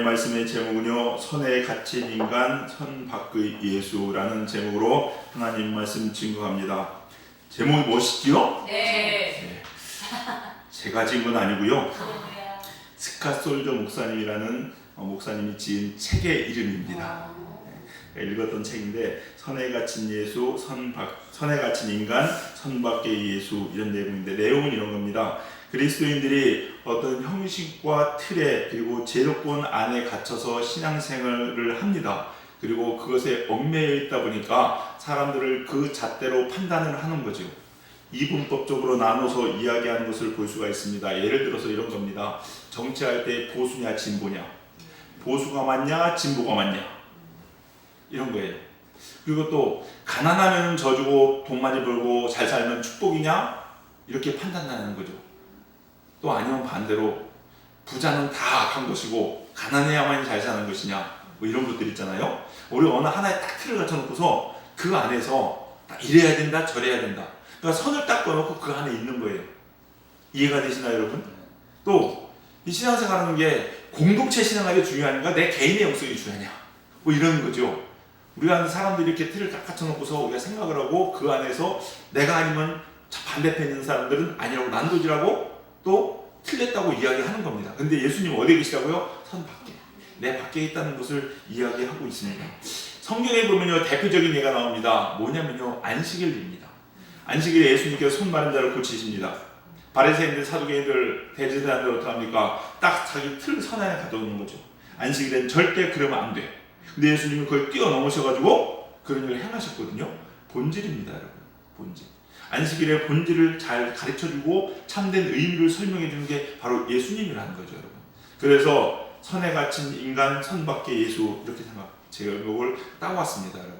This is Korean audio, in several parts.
말씀의 제목은요, 선에 갇힌 인간, 선 밖의 예수라는 제목으로 하나님 말씀 증거합니다. 제목이 멋있지요? 네. 제가 지은 건 아니고요, 스캇 솔저 목사님이라는 목사님이 지은 책의 이름입니다. 읽었던 책인데, 선에 갇힌 예수, 선에 갇힌 인간, 선 밖의 예수, 이런 내용인데, 내용은 이런 겁니다. 그리스도인들이 어떤 형식과 틀에 그리고 제도권 안에 갇혀서 신앙생활을 합니다. 그리고 그것에 얽매여 있다 보니까 사람들을 그 잣대로 판단을 하는 거죠. 이분법적으로 나눠서 이야기하는 것을 볼 수가 있습니다. 예를 들어서 이런 겁니다. 정치할 때 보수냐 진보냐, 보수가 맞냐 진보가 맞냐, 이런 거예요. 그리고 또 가난하면 저주고 돈 많이 벌고 잘 살면 축복이냐, 이렇게 판단하는 거죠. 또 아니면 반대로 부자는 다 악한 것이고 가난해야만 잘 사는 것이냐, 뭐 이런 것들 있잖아요. 우리 어느 하나의 딱 틀을 갖춰놓고서 그 안에서 이래야 된다 저래야 된다, 그러니까 선을 딱 꺼놓고 그 안에 있는 거예요. 이해가 되시나요 여러분? 또 이 신앙생활하는 게 공동체 신앙하기 중요한가, 내 개인의 영성이 중요하냐, 뭐 이런 거죠. 우리가 사람들이 이렇게 틀을 딱 갖춰놓고서 우리가 생각을 하고 그 안에서 내가 아니면 반대편에 있는 사람들은 아니라고 난도질하고 또 틀렸다고 이야기하는 겁니다. 근데 예수님 어디에 계시다고요? 선 밖에, 내 밖에 있다는 것을 이야기하고 있습니다. 성경에 보면요, 대표적인 예가 나옵니다. 뭐냐면요, 안식일입니다. 안식일에 예수님께서 손 마른 자를 고치십니다. 바리새인들, 사두개인들, 대제사장들 어떻게 합니까? 딱 자기 틀 선 안에 가둬놓는 거죠. 안식일엔 절대 그러면 안 돼. 근데 예수님은 그걸 뛰어넘으셔가지고 그런 일을 행하셨거든요. 본질입니다, 여러분. 본질. 안식일의 본질을 잘 가르쳐주고 참된 의미를 설명해주는 게 바로 예수님이라는 거죠, 여러분. 그래서 선에 갇힌 인간, 선 밖의 예수, 이렇게 제목을 따왔습니다, 여러분.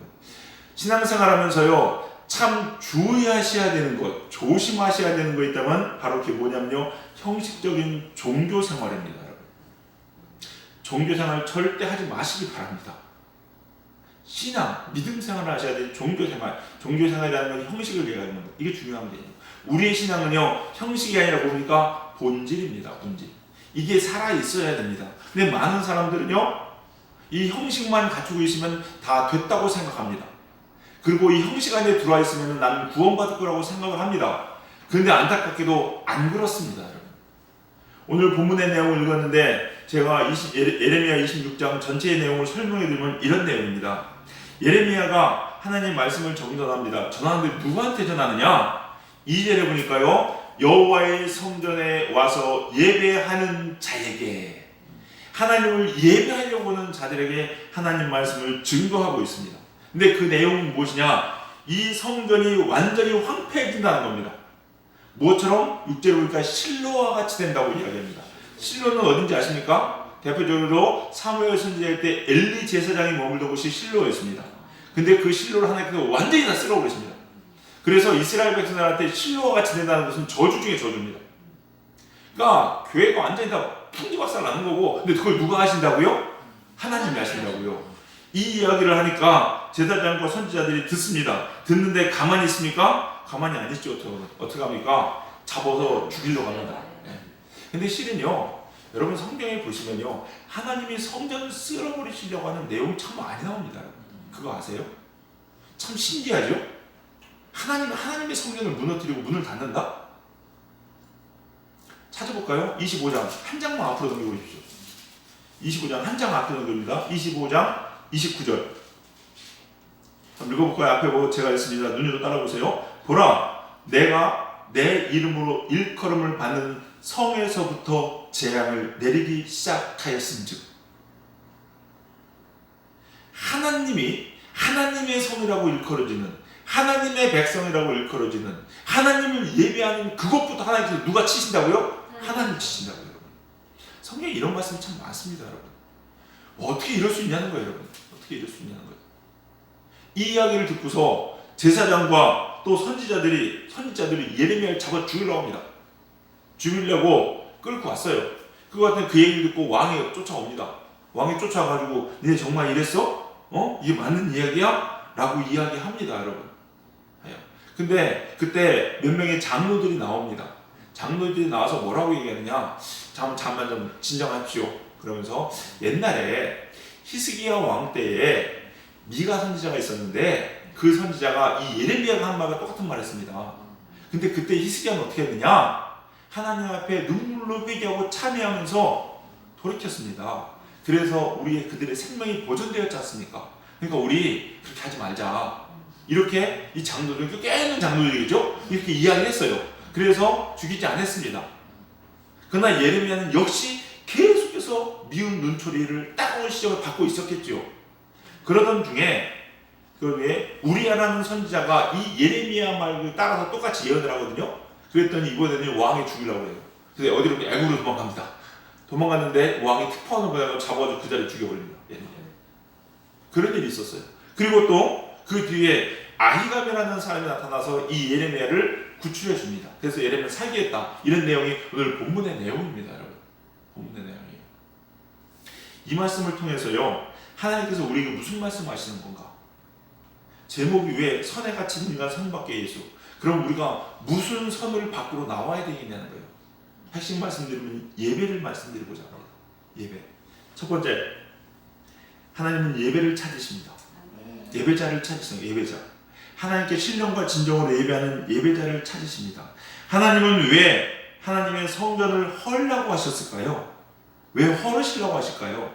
신앙생활하면서요, 참 주의하셔야 되는 것, 조심하셔야 되는 거 있다면 바로 그게 뭐냐면요, 형식적인 종교생활입니다, 여러분. 종교생활 절대 하지 마시기 바랍니다. 신앙, 믿음 생활을 하셔야 돼요. 종교생활. 종교생활이라는 건 형식을 얘기하는 겁니다. 이게 중요한 거예요. 우리의 신앙은요, 형식이 아니라 뭡니까? 본질입니다. 본질. 이게 살아있어야 됩니다. 근데 많은 사람들은요, 이 형식만 갖추고 있으면 다 됐다고 생각합니다. 그리고 이 형식 안에 들어와 있으면 나는 구원받을 거라고 생각을 합니다. 그런데 안타깝게도 안 그렇습니다, 여러분. 오늘 본문의 내용을 읽었는데 제가 예레미야 26장 전체의 내용을 설명해 드리면 이런 내용입니다. 예레미야가 하나님 말씀을 전합니다. 전하는데 누구한테 전하느냐? 2절에 보니까요, 여호와의 성전에 와서 예배하는 자에게, 하나님을 예배하려고 하는 자들에게 하나님 말씀을 증거하고 있습니다. 근데 그 내용은 무엇이냐? 이 성전이 완전히 황폐해진다는 겁니다. 무엇처럼? 6절에 보니까 실로와 같이 된다고 이야기합니다. 실로는 어딘지 아십니까? 대표적으로 사무엘 선지자일 때 엘리 제사장이 머물던 곳이 실로였습니다. 근데 그 실로를 하나님께서 완전히 다 쓸어버렸습니다. 그래서 이스라엘 백성들한테 실로와 같이 된다는 것은 저주 중에 저주입니다. 그러니까 교회가 완전히 다 풍지박살 나는 거고, 근데 그걸 누가 하신다고요? 하나님이 하신다고요. 이 이야기를 하니까 제사장과 선지자들이 듣습니다. 듣는데 가만히 있습니까? 가만히 안 있죠. 어떻게 합니까? 잡아서 죽이려고 합니다. 근데 실은요, 여러분 성경에 보시면요, 하나님이 성전을 쓸어버리시려고 하는 내용이 참 많이 나옵니다. 그거 아세요? 참 신기하죠? 하나님의 성전을 무너뜨리고 문을 닫는다? 찾아볼까요? 25장 한 장만 앞으로 넘겨보십시오. 25장 한 장 앞으로 넘깁니다. 25장 29절 한번 읽어볼까요? 앞에 뭐 제가 있습니다. 눈으로 따라보세요. 보라, 내가 내 이름으로 일컬음을 받는 성에서부터 재앙을 내리기 시작하였은즉, 하나님이 하나님의 성이라고 일컬어지는, 하나님의 백성이라고 일컬어지는, 하나님을 예배하는 그것부터 하나님께서 누가 치신다고요? 하나님 치신다고요. 여러분. 성경에 이런 말씀이 참 많습니다, 여러분. 어떻게 이럴 수 있냐는 거예요, 여러분. 어떻게 이럴 수 있냐는 거예요. 이 이야기를 듣고서 제사장과 또 선지자들이 예레미야를 잡아 죽이려고 합니다. 죽이려고 끌고 왔어요. 그거 같은 그 얘기를 듣고 왕이 쫓아옵니다. 왕이 쫓아와가지고 니네 정말 이랬어? 이게 맞는 이야기야? 라고 이야기합니다, 여러분. 근데 그때 몇 명의 장로들이 나옵니다. 장로들이 나와서 뭐라고 얘기하느냐, 잠깐만 좀 진정하십시오. 그러면서 옛날에 히스기야 왕 때에 미가 선지자가 있었는데 그 선지자가 이 예레미야가 한 말과 똑같은 말을 했습니다. 근데 그때 히스기야는 어떻게 했느냐, 하나님 앞에 눈물로 회개하고 참여하면서 돌이켰습니다. 그래서 우리의 그들의 생명이 보존되었지 않습니까? 그러니까 우리 그렇게 하지 말자, 이렇게 이 장로들, 깨는 장로들이죠, 이렇게 이야기를 했어요. 그래서 죽이지 않았습니다. 그러나 예레미야는 역시 계속해서 미운 눈초리를 따가운 시정을 받고 있었겠죠. 그러던 중에 그 우리야라는 선지자가 이 예레미야 말을 따라서 똑같이 예언을 하거든요. 그랬더니 이번에는 왕이 죽이려고 해요. 그래서 어디로, 애굽으로 도망갑니다. 도망갔는데 왕이 특파원을 보내서 잡아가지고 그 자리에 죽여버립니다. 예레미야. 그런 일이 있었어요. 그리고 또 그 뒤에 아히감이라는 사람이 나타나서 이 예레미야를 구출해 줍니다. 그래서 예레미야를 살게 했다. 이런 내용이 오늘 본문의 내용입니다, 여러분. 본문의 내용이에요. 이 말씀을 통해서요, 하나님께서 우리에게 무슨 말씀 하시는 건가? 제목이 왜 선에 갇힌 인간 선 밖에 예수? 그럼 우리가 무슨 선을 밖으로 나와야 되겠냐는 거예요. 핵심 말씀드리면 예배를 말씀드리고자 합니다. 예배. 첫 번째, 하나님은 예배를 찾으십니다. 예배자를 찾으십니다. 예배자. 하나님께 신령과 진정으로 예배하는 예배자를 찾으십니다. 하나님은 왜 하나님의 성전을 헐라고 하셨을까요? 왜 헐으시려고 하실까요?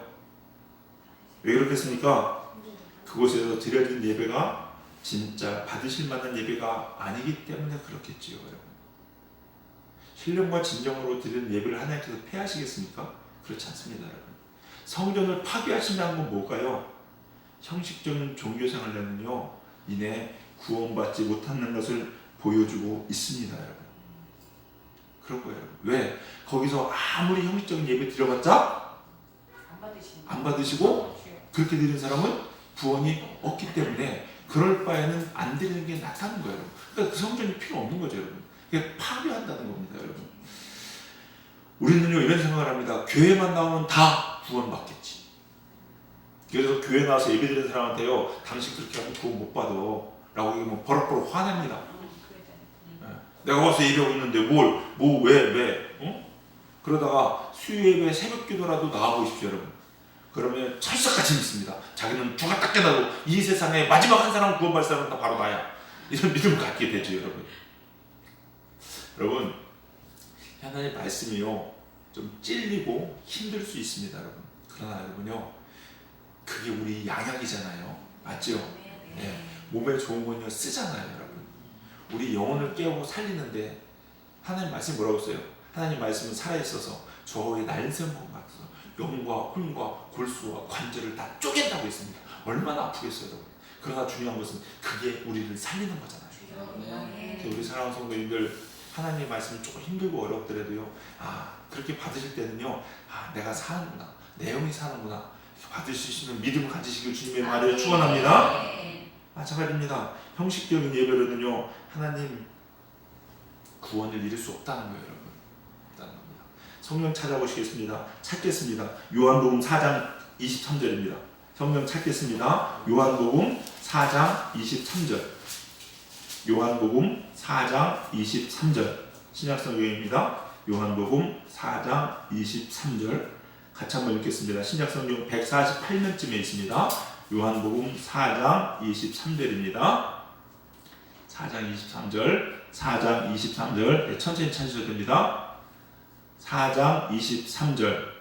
왜 그렇게 했습니까? 그곳에서 드려진 예배가 진짜 받으실 만한 예배가 아니기 때문에 그렇겠지요, 여러분. 신령과 진정으로 드리는 예배를 하나님께서 폐하시겠습니까? 그렇지 않습니다, 여러분. 성전을 파괴하신다는 건 뭘까요? 형식적인 종교생활에는요, 이내 구원받지 못하는 것을 보여주고 있습니다, 여러분. 그런 거예요. 왜? 거기서 아무리 형식적인 예배 드려봤자 안 받으시고 그렇게 드리는 사람은 구원이 없기 때문에 그럴 바에는 안 드리는 게 낫다는 거예요. 그러니까 그 성전이 필요 없는 거죠, 여러분. 그게 파괴한다는 겁니다, 여러분. 우리는요, 이런 생각을 합니다. 교회만 나오면 다 구원받겠지. 그래서 교회 나와서 예배 드리는 사람한테요, 당신 그렇게 하면 구원 못 받아 라고 얘기하면 버럭버럭 화냅니다. 내가 와서 예배하고 있는데 왜? 그러다가 수요 예배 새벽 기도라도 나와보십시오, 여러분. 그러면 철석같이 믿습니다. 자기는 죽었다 깨나도 이 세상에 마지막 한 사람 구원받을 사람은 다 바로 나야. 이런 믿음을 갖게 되죠, 여러분. 여러분, 하나님의 말씀이요, 좀 찔리고 힘들 수 있습니다, 여러분. 그러나 여러분요, 그게 우리 양약이잖아요. 맞죠? 네. 몸에 좋은 건요, 쓰잖아요, 여러분. 우리 영혼을 깨우고 살리는데 하나님 말씀이 뭐라고 써요? 하나님 말씀은 살아있어서 저의 날쌘것 같아서 영과 혼과 골수와 관절을 다 쪼갠다고 했습니다. 얼마나 아프겠어요, 여러분. 그러나 중요한 것은 그게 우리를 살리는 거잖아요. 네. 우리 사랑하는 성도님들, 하나님의 말씀이 조금 힘들고 어렵더라도요, 그렇게 받으실 때는요, 내가 사는구나, 내 영이 사는구나, 받으실 수 있는 믿음을 가지시길 주님의 말에 축원합니다. 마찬가지입니다. 형식적인 예배로는요, 하나님 구원을 이룰 수 없다는 거예요, 여러분. 없다는 겁니다. 성경 찾아보시겠습니다. 찾겠습니다. 요한복음 4장 23절입니다. 성경 찾겠습니다. 요한복음 4장 23절. 요한복음 4장 23절. 신약성경입니다. 요한복음 4장 23절. 같이 한번 읽겠습니다. 신약성경 148면쯤에 있습니다. 요한복음 4장 23절입니다. 4장 23절, 4장 23절, 네, 천천히 찾으셔도 됩니다. 4장 23절,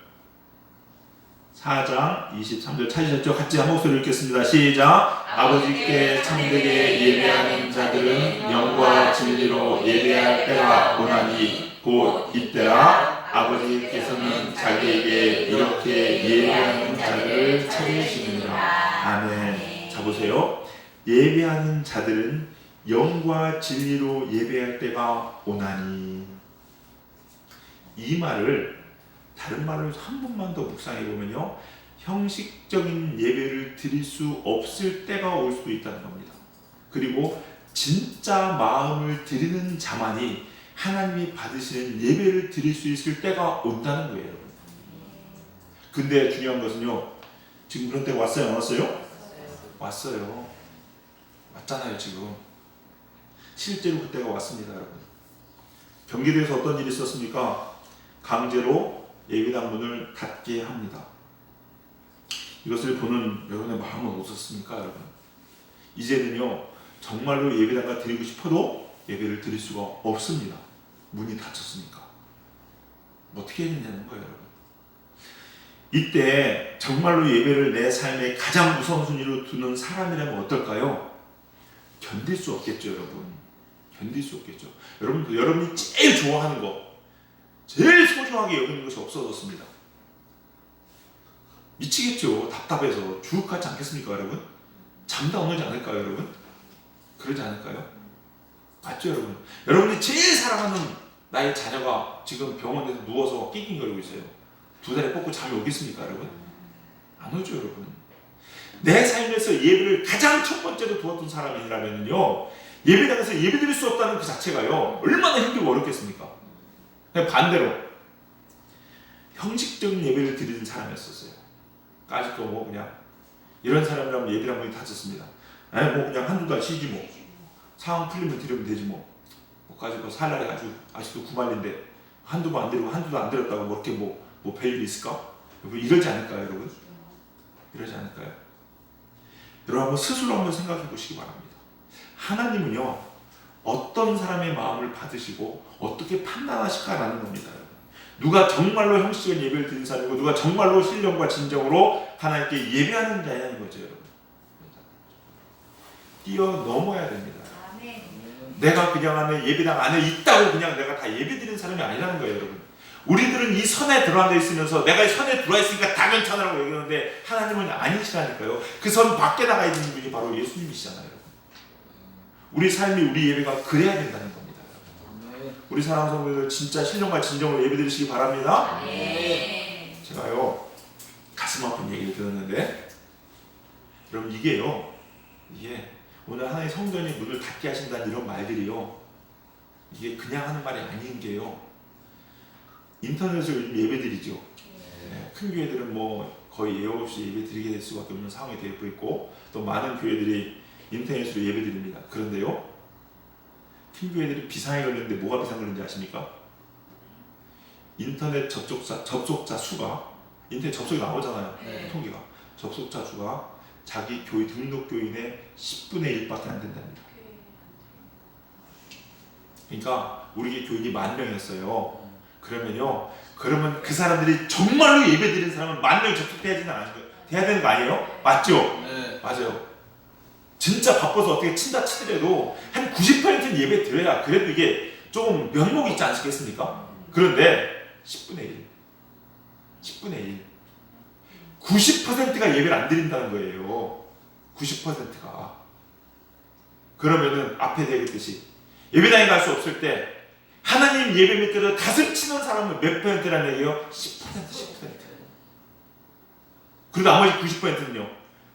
4장 23절 찾으셨죠? 같이 한 목소리 읽겠습니다. 시작! 아버지께 참되게 예배하는 자들은 영과 진리로 예배할 때가 오나니 곧 이때라. 아버지께서는 자기에게 이렇게 예배하는 자들을 찾으시느니라. 아멘. 자, 보세요. 예배하는 자들은 영과 진리로 예배할 때가 오나니. 이 말을 다른 말로 한 번만 더 묵상해 보면요, 형식적인 예배를 드릴 수 없을 때가 올 수도 있다는 겁니다. 그리고 진짜 마음을 드리는 자만이 하나님이 받으시는 예배를 드릴 수 있을 때가 온다는 거예요, 여러분. 근데 중요한 것은요, 지금 그런 때가 왔어요, 안 왔어요? 왔어요. 왔잖아요, 지금. 실제로 그때가 왔습니다, 여러분. 경기도에서 어떤 일이 있었습니까? 강제로 예배당 문을 닫게 합니다. 이것을 보는 여러분의 마음은 어떻습니까, 여러분? 이제는요, 정말로 예배당가 드리고 싶어도 예배를 드릴 수가 없습니다. 문이 닫혔으니까. 어떻게 해야 되냐는 거예요, 여러분. 이때 정말로 예배를 내 삶의 가장 우선순위로 두는 사람이라면 어떨까요? 견딜 수 없겠죠, 여러분. 견딜 수 없겠죠. 여러분이 제일 좋아하는 거, 제일 소중하게 여기는 것이 없어졌습니다. 미치겠죠. 답답해서 주눅하지 않겠습니까, 여러분? 잠도 안 오지 않을까요, 여러분? 그러지 않을까요? 맞죠, 여러분? 여러분이 제일 사랑하는 나의 자녀가 지금 병원에서 누워서 낑낑거리고 있어요. 두 다리 뻗고 잠이 오겠습니까, 여러분? 안 오죠, 여러분. 내 삶에서 예배를 가장 첫 번째로 두었던 사람이라면요, 예배당에서 예배드릴 수 없다는 그 자체가요, 얼마나 힘들고 어렵겠습니까? 반대로 형식적인 예배를 드리는 사람이었었어요. 아직도 뭐 그냥 이런 사람이라면 예배당 문이 닫혔습니다. 아니 뭐 그냥 한두 달 쉬지 뭐, 상황 풀리면 드리면 되지 뭐, 가지고 살 날이 아직도 구말인데 한두 번 안 드리고 한두 달 안 드렸다고 뭐 이렇게 뭐 별일이 있을까? 여러분 이러지 않을까요, 여러분? 이러지 않을까요? 여러분 한번 스스로 한번 생각해 보시기 바랍니다. 하나님은요, 어떤 사람의 마음을 받으시고 어떻게 판단하실까라는 겁니다. 여러분. 누가 정말로 형식적인 예배를 드리는 사람이고 누가 정말로 신령과 진정으로 하나님께 예배하는 자냐는 거죠, 여러분. 뛰어넘어야 됩니다. 내가 그냥 안에 예배당 안에 있다고 그냥 내가 다 예배드리는 사람이 아니라는 거예요, 여러분. 우리들은 이 선에 들어앉아 있으면서 내가 이 선에 들어와 있으니까 다 괜찮으라고 얘기하는데 하나님은 아니시라니까요. 그 선 밖에 나가 있는 분이 바로 예수님이시잖아요. 우리 삶이 우리 예배가 그래야 된다는 겁니다. 우리 사랑하는 성도들 진짜 신령과 진정으로 예배드리시기 바랍니다. 제가요 가슴 아픈 얘기를 들었는데 여러분 이게 오늘 하나의 성전이 문을 닫게 하신다는 이런 말들이요, 이게 그냥 하는 말이 아닌 게요, 인터넷으로 요즘 예배드리죠. 큰 교회들은 뭐 거의 예외 없이 예배 드리게 될 수밖에 없는 상황이 되고 있고 또 많은 교회들이 인터넷으로 예배 드립니다. 그런데요, 큰 교회들이 비상에 걸렸는데 뭐가 비상 걸린지 아십니까? 인터넷 접속자 수가, 인터넷 접속이 나오잖아요. 통계가. 접속자 수가 자기 교회 등록 교인의 10분의 1밖에 안 된답니다. 그러니까 우리 교인이 10,000명이었어요. 그러면 그 사람들이 정말로 예배드리는 사람은 10,000명 접속돼야 되는 거 아니에요? 맞죠? 네. 맞아요. 진짜 바빠서 어떻게 친다 치더라도 한 90%는 예배 드려야 그래도 이게 조금 면목이 있지 않겠습니까? 그런데 10분의 1, 10분의 1, 90%가 예배를 안 드린다는 거예요. 90%가. 그러면은 앞에 되겠듯이 예배당에 갈 수 없을 때 하나님 예배 밑에서 가슴 치는 사람은 몇 %라는 얘기예요? 10%, 10%. 그리고 나머지 90%는요,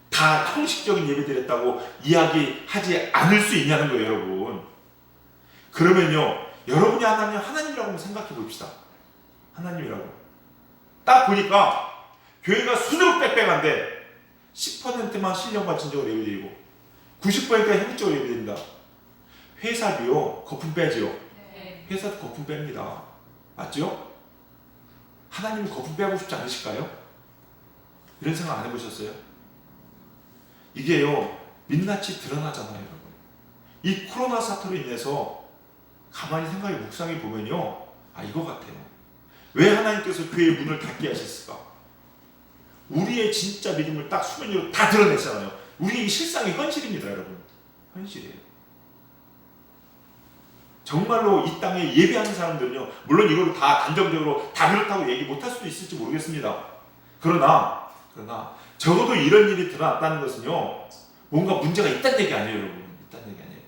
다 형식적인 예배 드렸다고 이야기하지 않을 수 있냐는 거예요, 여러분. 그러면요, 여러분이 하나님이라고 한번 생각해 봅시다. 하나님이라고. 딱 보니까 교회가 수두룩 빽빽한데 10%만 신령과 진정으로 예배드리고 90%가 형식적으로 예배드린다. 회사도요, 거품 빼지요. 회사도 거품 뺍니다. 맞죠? 하나님은 거품 빼고 싶지 않으실까요? 이런 생각 안 해보셨어요? 이게요, 민낯이 드러나잖아요, 여러분. 이 코로나 사태로 인해서 가만히 묵상해 보면요, 이거 같아요. 왜 하나님께서 교회의 문을 닫게 하셨을까? 우리의 진짜 믿음을 딱 수면 위로 다 드러냈잖아요. 우리의 실상이 현실입니다, 여러분. 현실이에요. 정말로 이 땅에 예배하는 사람들은요, 물론 이걸 다 단정적으로 다 그렇다고 얘기 못할 수도 있을지 모르겠습니다. 그러나 적어도 이런 일이 드러났다는 것은요, 뭔가 문제가 있다는 얘기 아니에요, 여러분. 있다는 얘기 아니에요.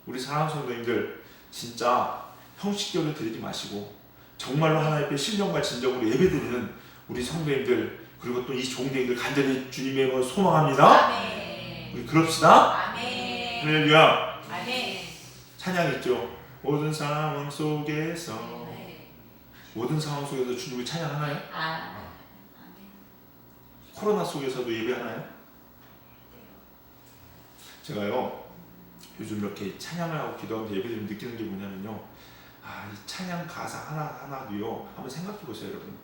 우리 사랑하는 성도님들, 진짜 형식적으로 드리지 마시고 정말로 하나님 앞에 신령과 진정으로 예배드리는 우리 성도님들, 그리고 또 이 종들님들 간절히 주님의 이름으로 소망합니다. 아멘. 우리 그럽시다. 아멘. 할렐루야. 아멘. 찬양 있죠. 모든 상황 속에서, 모든 상황 속에서 주님을 찬양하나요? 아멘. 코로나 속에서도 예배하나요? 제가요, 요즘 이렇게 찬양을 하고 기도하면서 예배드리면 느끼는 게 뭐냐면요, 이 찬양 가사 하나하나도요 한번 생각해 보세요, 여러분.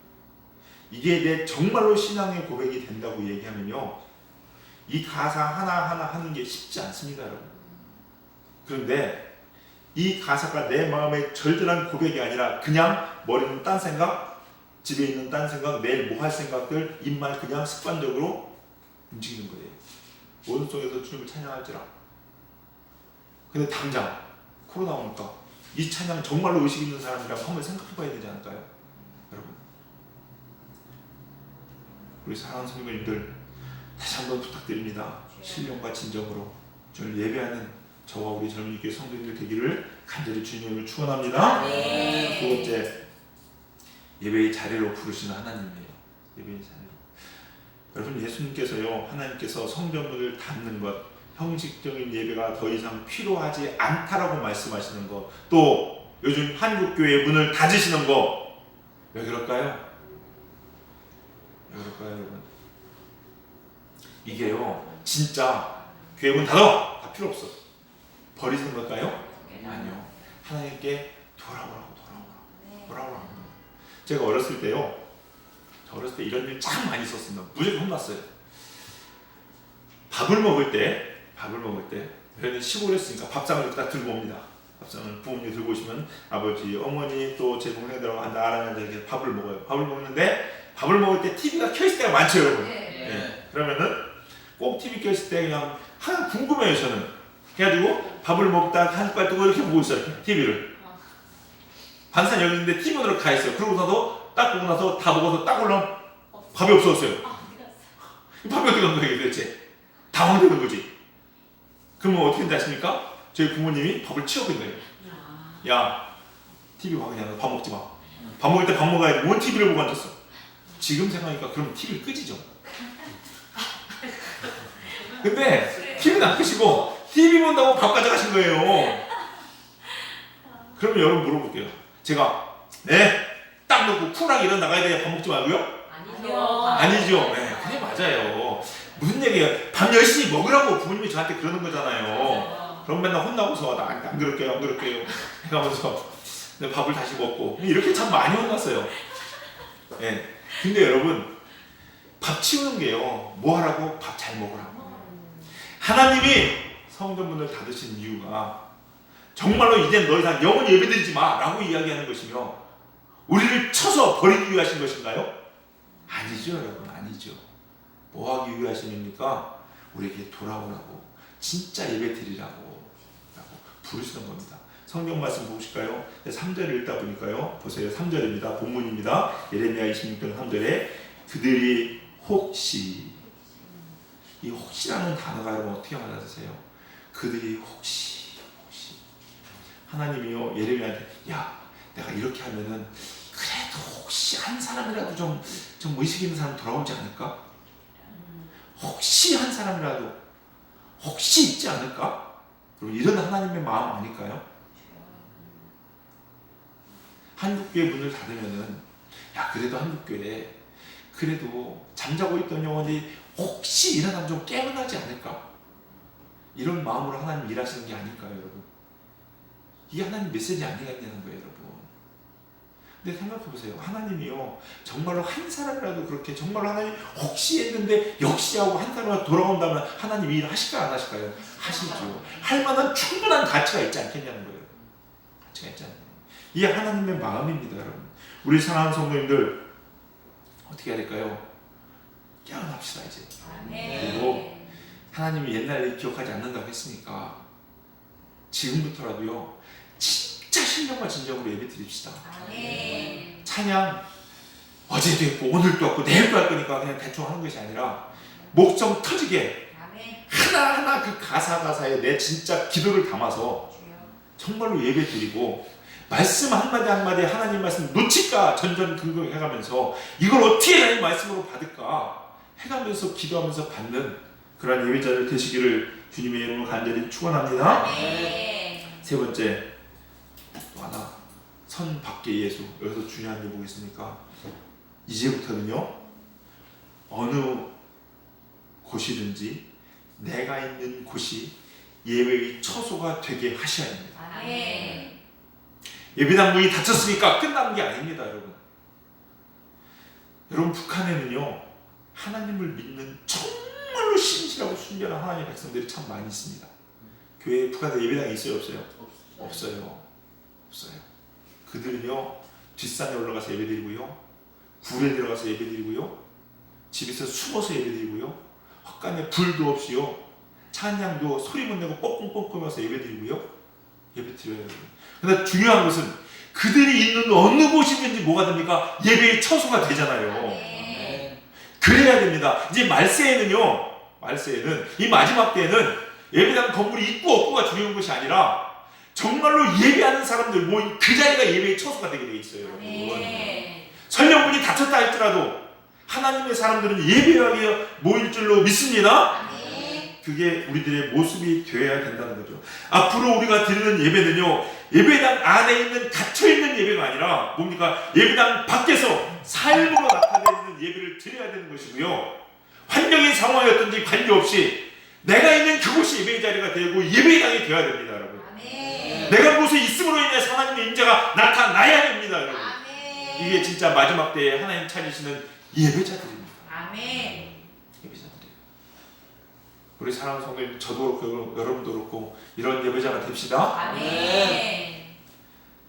이게 내 정말로 신앙의 고백이 된다고 얘기하면요, 이 가사 하나하나 하는 게 쉽지 않습니다, 여러분. 그런데 이 가사가 내 마음의 절절한 고백이 아니라 그냥 머리는 딴 생각, 집에 있는 딴 생각, 내일 뭐 할 생각들, 입만 그냥 습관적으로 움직이는 거예요. 오른쪽에서 주님을 찬양할지라. 근데 당장 코로나 오니까 이 찬양 정말로 의식 있는 사람이라고 한번 생각해 봐야 되지 않을까요? 여러분, 우리 사랑하는 성도님들, 다시 한번 부탁드립니다. 신령과 진정으로 주를 예배하는 저와 우리 젊은 교회 성도님들 되기를 간절히 주님을 축원합니다. 두 번째, 예배의 자리로 부르시는 하나님이에요. 예배의 자리로. 여러분, 예수님께서요, 하나님께서 성전문을 닫는 것, 형식적인 예배가 더 이상 필요하지 않다라고 말씀하시는 것, 또 요즘 한국교회 문을 닫으시는 거, 왜 그럴까요? 왜 그럴까요, 여러분? 이게요, 진짜 교회 문 닫아! 다 필요 없어. 버리는 걸까요? 아니요. 하나님께 돌아오라고. 제가 어렸을 때 이런 일 참 많이 있었습니다. 무조건 혼났어요. 밥을 먹을 때 저희는 시골이었으니까 밥상을 딱 들고 옵니다. 밥상을 부모님이 들고 오시면 아버지, 어머니, 또 제 동생들하고 나랑 이렇게 밥을 먹어요. 밥을 먹는데 밥을 먹을 때 TV가 켜있을 때가 많죠, 여러분. 네. 그러면은 꼭 TV 켜있을 때 그냥 하나 궁금해요, 저는. 그래가지고 밥을 먹다 한 숟갈 뜨고 이렇게 보고 있어요, 이렇게 TV를. 반찬 여기 있는데 TV문으로 가 있어요. 그러고 나서 딱 보고 나서 다 먹어서 딱 올라오면 밥이 없어졌어요. 밥이 어디 간 거예요, 도대체? 당황되는 거지. 그러면 어떻게 된다 하십니까? 저희 부모님이 밥을 치워버린 거예요. 야, TV 봐, 그냥 밥 먹지 마. 밥 먹을 때 밥 먹어야지. 뭔 TV를 보고 앉았어? 지금 생각하니까 그러면 TV를 끄지죠. 근데 TV는 안 끄시고 TV 본다고 밥 가져가신 거예요. 그러면 여러분 물어볼게요. 제가 딱 놓고 쿨하게 일어나 나가야 돼야 밥 먹지 말고요? 아니죠. 네, 그게 맞아요. 무슨 얘기예요? 밥 열심히 먹으라고 부모님이 저한테 그러는 거잖아요. 그럼 맨날 혼나고서 안 그럴게요 해가면서 밥을 다시 먹고 이렇게 참 많이 혼났어요. 네. 근데 여러분, 밥 치우는 게요, 뭐 하라고? 밥 잘 먹으라고. 하나님이 성전문을 닫으신 이유가 정말로 이제 더 이상 영원히 예배드리지 마 라고 이야기하는 것이며, 우리를 쳐서 버리기 위하신 것인가요? 아니죠, 여러분. 아니죠. 뭐 하기 위하심입니까? 우리에게 돌아오라고, 진짜 예배 드리라고 부르시는 겁니다. 성경 말씀 보실까요? 3절을 읽다 보니까요, 보세요. 3절입니다. 본문입니다. 예레미야 26장 3절에 그들이 혹시, 이 혹시라는 단어가 여러분 어떻게 받아들이세요? 그들이 혹시 하나님이요, 예레미야한테, 야, 내가 이렇게 하면은 그래도 혹시 한 사람이라도 좀 의식 있는 사람 돌아오지 않을까? 혹시 한 사람이라도 혹시 있지 않을까? 그럼 이런 하나님의 마음 아닐까요? 한국교회 문을 닫으면은, 야, 그래도 한국교회 그래도 잠자고 있던 영혼이 혹시 일어나면 좀 깨어나지 않을까? 이런 마음으로 하나님 일하시는 게 아닐까요, 여러분? 이게 하나님 메시지 아니겠냐는 거예요, 여러분. 근데 생각해보세요. 하나님이요, 정말로 한 사람이라도 그렇게 정말로 하나님 혹시 했는데 역시 하고 한 사람이라도 돌아온다면 하나님 일 하실까요, 안 하실까요? 하시죠. 할 만한 충분한 가치가 있지 않겠냐는 거예요. 가치가 있지 않나요? 이게 하나님의 마음입니다, 여러분. 우리 사랑하는 성도님들 어떻게 해야 될까요? 깨어납시다, 이제. 그리고 하나님이 옛날에 기억하지 않는다고 했으니까 지금부터라도요, 진짜 신령과 진정으로 예배 드립시다. 찬양 어제도 했고 오늘도 했고 내일도 할 거니까 그냥 대충 하는 것이 아니라 목청 터지게 하나하나 그 가사에 내 진짜 기도를 담아서 정말로 예배 드리고, 말씀 한마디 한마디 하나님 말씀 놓칠까 전전긍긍해가면서 이걸 어떻게 해야 이 말씀으로 받을까 해가면서 기도하면서 받는 그러한 예배자들 되시기를 주님의 이름으로 간절히 축원합니다. 세 번째, 또 하나, 선 밖의 예수. 여기서 중요한 게 뭐겠습니까? 이제부터는요, 어느 곳이든지 내가 있는 곳이 예배의 처소가 되게 하셔야 합니다. 예배당 문이 닫혔으니까 끝난 게 아닙니다, 여러분. 여러분, 북한에는요, 하나님을 믿는 정말로 신실하고 순결한 하나님의 백성들이 참 많이 있습니다. 교회 북한에 예배당이 있어요, 없어요? 없어요. 없어요. 그들은요, 뒷산에 올라가서 예배드리고요, 굴에 들어가서 예배드리고요, 집에서 숨어서 예배드리고요, 헛간에 불도 없이요, 찬양도 소리 못 내고 뻥뻥뻥뻥 예배드리고요, 예배드려요. 그런데 중요한 것은 그들이 있는 어느 곳이든지 뭐가 됩니까? 예배의 처소가 되잖아요. 그래야 됩니다. 이제 말세에는요, 말세에는, 이 마지막 때에는 예배당 건물이 있고 없고가 중요한 것이 아니라 정말로 예배하는 사람들 모인 그 자리가 예배의 처소가 되게 돼 있어요, 여러분. 설령 문이 닫혔다 할지라도 하나님의 사람들은 예배하게 모일 줄로 믿습니다. 그게 우리들의 모습이 되어야 된다는 거죠. 앞으로 우리가 드리는 예배는요, 예배당 안에 있는 갇혀있는 예배가 아니라 뭡니까? 예배당 밖에서 삶으로 나타내는 예배를 드려야 되는 것이고요, 환경의 상황이 어떤지 관계없이 내가 있는 그곳이 예배의 자리가 되고 예배당이 되어야 됩니다, 여러분. 내가 그곳에 있음으로 인해 하나님의 임재가 나타나야 됩니다, 여러분. 이게 진짜 마지막 때에 하나님 찾으시는 예배자들입니다. 예배자들이에요. 우리 사랑하는 성도님, 저도 그렇고 여러분도 그렇고 이런 예배자가 됩시다.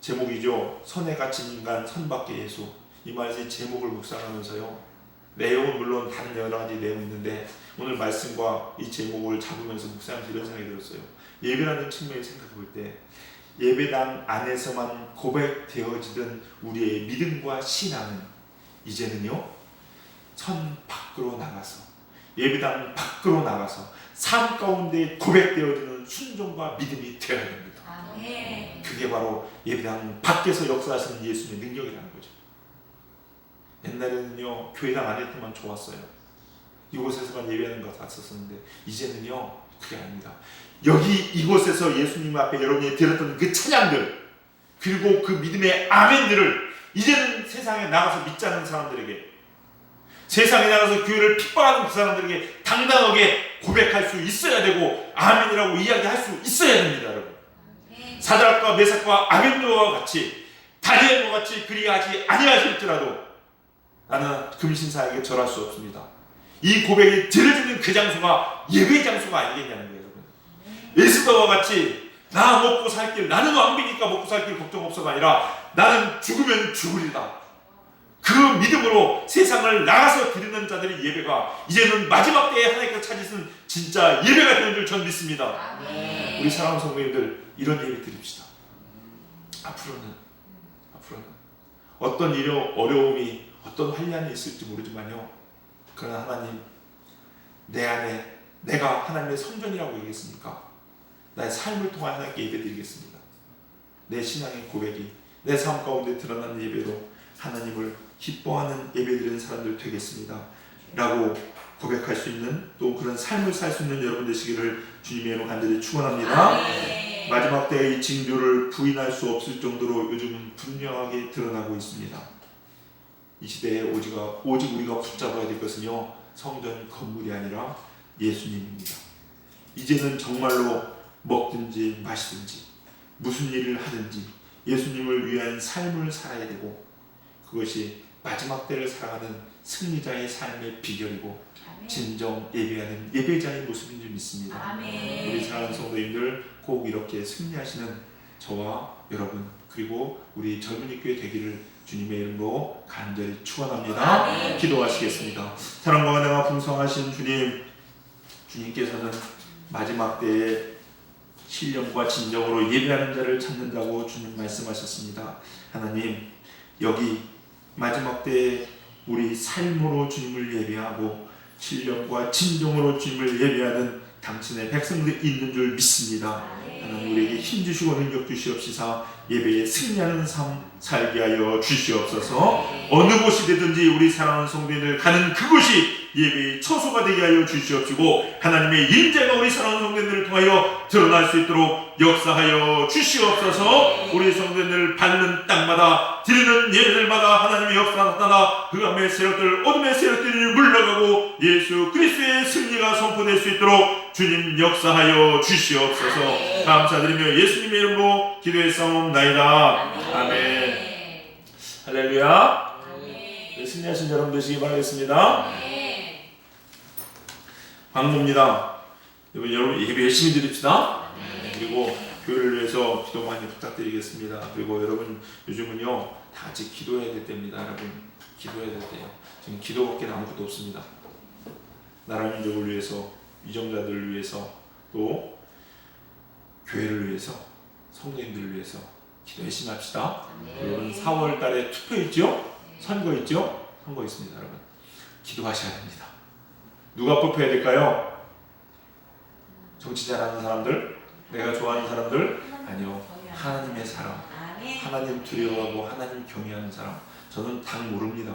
제목이죠. 선에 갇힌 인간 선밖에 예수. 이 말씀의 제목을 묵상하면서요, 내용은 물론 다른 여러 가지 내용이 있는데 오늘 말씀과 이 제목을 잡으면서 묵상하면서 이런 생각이 들었어요. 예배라는 측면을 생각해 볼 때 예배당 안에서만 고백되어지던 우리의 믿음과 신앙은 이제는요, 선 밖으로 나가서, 예배당 밖으로 나가서 삶 가운데 고백되어지는 순종과 믿음이 되어야 됩니다. 그게 바로 예배당 밖에서 역사하시는 예수님의 능력이라는 거죠. 옛날에는요, 교회당 안에서만 좋았어요. 이곳에서만 예배하는 것 같았었는데 이제는요, 그게 아닙니다. 여기 이곳에서 예수님 앞에 여러분이 들었던 그 찬양들, 그리고 그 믿음의 아멘들을 이제는 세상에 나가서 믿지 않는 사람들에게, 세상에 나가서 교회를 핍박하는 그 사람들에게 당당하게 고백할 수 있어야 되고 아멘이라고 이야기할 수 있어야 됩니다, 여러분. 사드락과 메삭과 아벤노와 같이, 다니엘과 같이 그리하지 아니하실지라도 나는 금신사에게 절할 수 없습니다. 이 고백이 들어지는 그 장소가 예배의 장소가 아니겠냐는 거예요, 여러분. 에스더와 같이 나 먹고 살 길, 나는 왕비니까 먹고 살 길 걱정 없어가 아니라 나는 죽으면 죽으리다. 그 믿음으로 세상을 나가서 드리는 자들의 예배가 이제는 마지막 때에 하나님께서 찾으시는 진짜 예배가 되는 줄 전 믿습니다. 우리 사랑하는 성도님들, 이런 예배 드립시다. 앞으로는 어떤 어려움이, 어떤 환난이 있을지 모르지만요, 그러나 하나님, 내 안에 내가 하나님의 성전이라고 얘기했으니까 나의 삶을 통해 하나님께 예배드리겠습니다. 내 신앙의 고백이 내 삶 가운데 드러나는 예배로 하나님을 기뻐하는 예배드리는 사람들 되겠습니다 라고 고백할 수 있는, 또 그런 삶을 살 수 있는 여러분 되시기를 주님의 이름으로 간절히 축원합니다. 마지막 때의 이 징조를 부인할 수 없을 정도로 요즘은 분명하게 드러나고 있습니다. 이 시대에 오직 우리가 붙잡아야 될 것은요, 성전 건물이 아니라 예수님입니다. 이제는 정말로 먹든지 마시든지 무슨 일을 하든지 예수님을 위한 삶을 살아야 되고, 그것이 마지막 때를 살아가는 승리자의 삶의 비결이고 진정 예배하는 예배자의 모습인 줄 믿습니다. 우리 사랑하는 성도님들, 꼭 이렇게 승리하시는 저와 여러분, 그리고 우리 젊은이 교회 되기를 주님의 이름으로 간절히 축원합니다. 기도하시겠습니다. 사랑과 은혜가 풍성하신 주님께서는 마지막 때에 신령과 진정으로 예배하는 자를 찾는다고 주님 말씀하셨습니다. 하나님, 여기 마지막 때에 우리 삶으로 주님을 예배하고 신령과 진정으로 주님을 예배하는 당신의 백성들이 있는 줄 믿습니다. 하나님, 우리에게 힘주시고 능력 주시옵시사 예배에 승리하는 삶 살게 하여 주시옵소서. 어느 곳이 되든지 우리 사랑하는 성도님들 가는 그곳이 예배의 처소가 되게 하여 주시옵시고, 하나님의 인재가 우리 사랑하는 성도님들을 통하여 드러날 수 있도록 역사하여 주시옵소서. 우리 성도님들 밟는 땅마다 드리는 예배들마다 하나님의 역사가 나타나 그 밤의 세력들, 어둠의 세력들이 물러가고 예수 그리스도의 승리가 선포될 수 있도록 주님 역사하여 주시옵소서. 감사드리며 예수님의 이름으로 기도했사옵나이다. 아멘. 할렐루야. 네, 승리하신 여러분 되시기 바라겠습니다. 광고입니다. 여러분 예배 열심히 드립시다. 그리고 교회를 위해서 기도 많이 부탁드리겠습니다. 그리고 여러분 요즘은요 다 같이 기도해야 될 때입니다. 여러분 기도해야 될 때요. 지금 기도밖에 아무것도 없습니다. 나라 민족을 위해서, 위정자들을 위해서, 또 교회를 위해서, 성도님들을 위해서 기도 열심히 합시다. 여러분 4월 달에 투표 있죠? 선거 있죠? 선거 있습니다. 여러분 기도하셔야 됩니다. 누가 뽑혀야 될까요? 정치 잘하는 사람들? 내가 좋아하는 사람들? 아니요. 하나님의 사람. 하나님 두려워하고 하나님 경외하는 사람. 저는 당 모릅니다.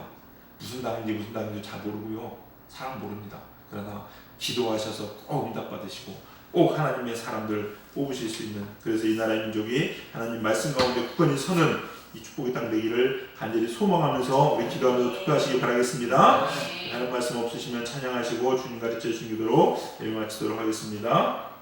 무슨 당인지 잘 모르고요. 사람 모릅니다. 그러나 기도하셔서 꼭 응답 받으시고 꼭 하나님의 사람들 뽑으실 수 있는, 그래서 이 나라의 민족이 하나님 말씀 가운데 굳건히 서는 이 축복의 땅 되기를 간절히 소망하면서 우리 기도하면서 투표하시기 바라겠습니다. 다른 말씀 없으시면 찬양하시고 주님 가르쳐 주신 기도로 예배 마치도록 하겠습니다.